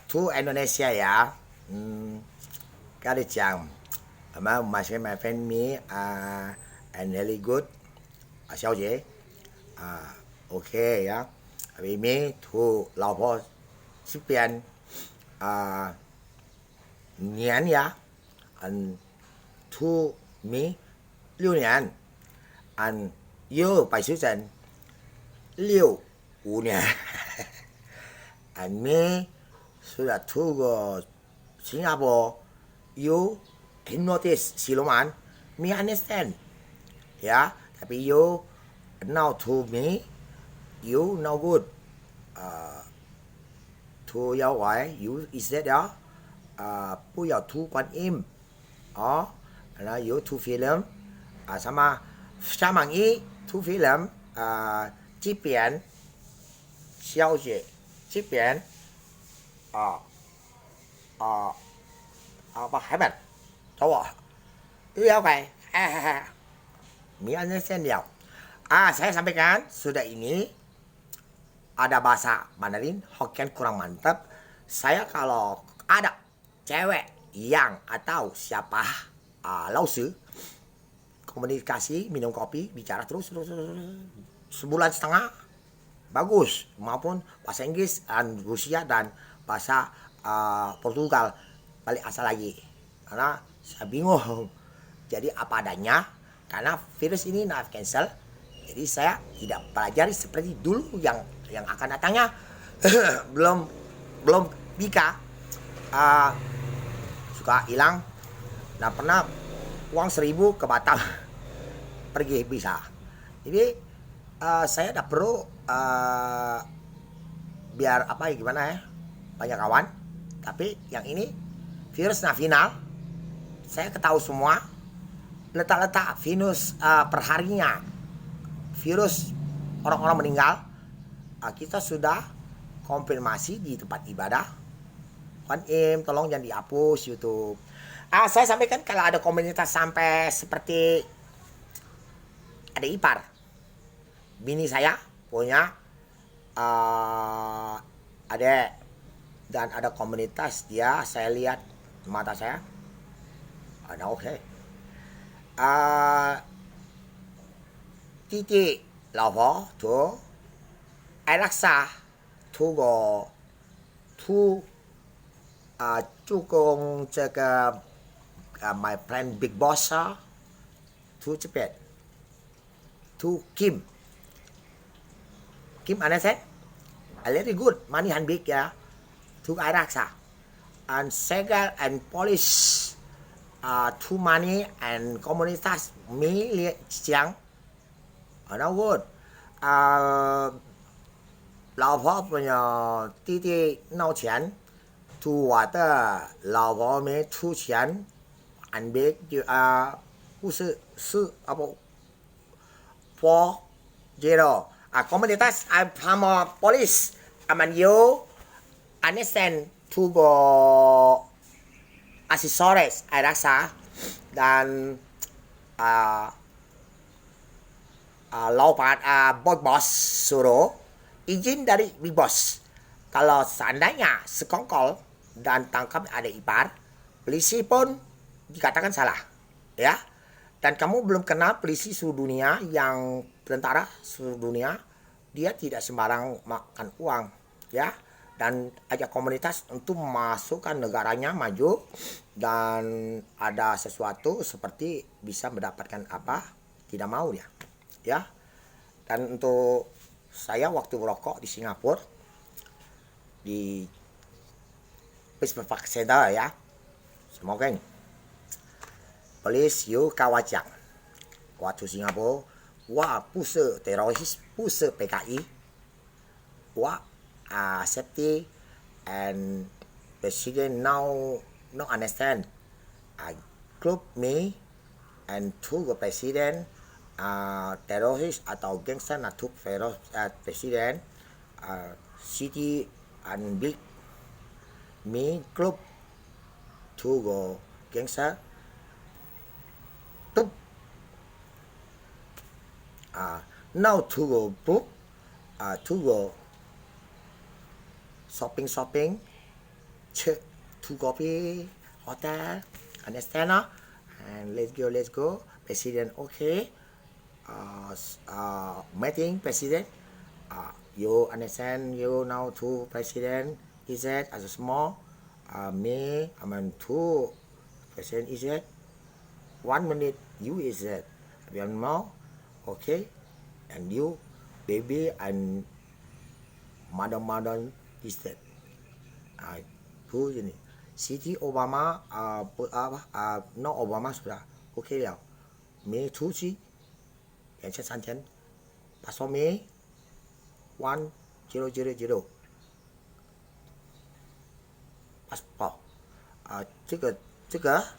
to Indonesia ya. Kali chàng mà my friend me and really good sao vậy? Ok ya. Vì me to Lao Po xếp biển niên ya. And to me 6年 and you 拜时辰6、5年 and me sudah to go Singapore you hypnotis siluman me understand ya tapi you now to me you no good to yêu quái you is that đó不要to quan im là you to film sama sama ý to film 这边小姐这边apa hebat cowok iya oke mi understand ya saya sampaikan sudah ini ada bahasa Mandarin Hokkien kurang mantap. Saya kalau ada cewek yang atau siapa lausu komunikasi minum kopi bicara terus sebulan setengah bagus maupun bahasa Inggris dan Rusia dan bahasa Portugal balik asal lagi karena saya bingung jadi apa adanya karena virus ini not cancel jadi saya tidak pelajari seperti dulu yang akan datangnya belum bisa suka hilang dan pernah uang 1.000 ke Batam pergi bisa jadi saya tidak perlu biar apa ya gimana ya banyak kawan tapi yang ini virusnya final saya ketahui semua letak virus perharinya virus orang-orang meninggal kita sudah konfirmasi di tempat ibadah Kwan Im tolong jangan dihapus YouTube saya sampaikan kalau ada komunitas sampai seperti ada ipar bini saya punya adik dan ada komunitas dia saya lihat mata saya ada oke titik老婆 tuh Alexa tuh go tuh 助攻这个my friend Big Boss to Japan to Kim understand very good money and big ya to Alexa and Segal and police to money and komunitas mi liệt chẳng nó good老婆朋友弟弟闹钱 to 我的老婆没出钱 and big 不是apa for zero komunitas sama polis aman you understand to go aksesoris rasa dan laupan bos suruh izin dari big boss kalau seandainya sekongkol dan tangkap ada ipar polisi pun dikatakan salah ya dan kamu belum kenal polisi seluruh dunia yang tentara seluruh dunia dia tidak sembarang makan uang ya dan ajak komunitas untuk masukkan negaranya maju dan ada sesuatu seperti bisa mendapatkan apa tidak mau dia ya dan untuk saya waktu merokok di Singapura di Pacific Center ya semoga police you kawajang waktu Singapura wah pusat teroris pusat PKI wah safety and president now no understand group me and to the president teroris atau gangster to presiden city and big me group to go gangster to now to go group to go shopping, two coffee, hotel, understand, no? And let's go. President, okay. Meeting president. You understand? You now two president is it as a small. Me, two president is it. 1 minute you is it. One more, okay. And you, baby and madam is that. Two ini. City Obama, no Obama sudah, okay 了。Me two si, 2030, pasal me 1000 passport，这个2000，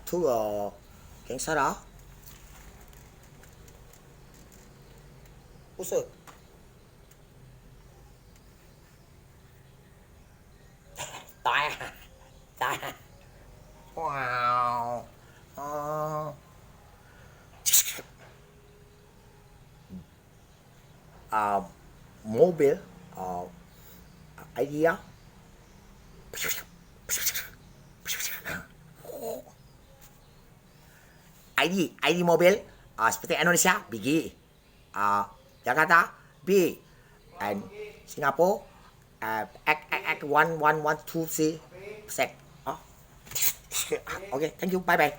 这个警察不是。Tại wow mobile idea ID mobil seperti Indonesia BG, Jakarta B, and Singapore Act 1112C sec. Okay, thank you, bye bye.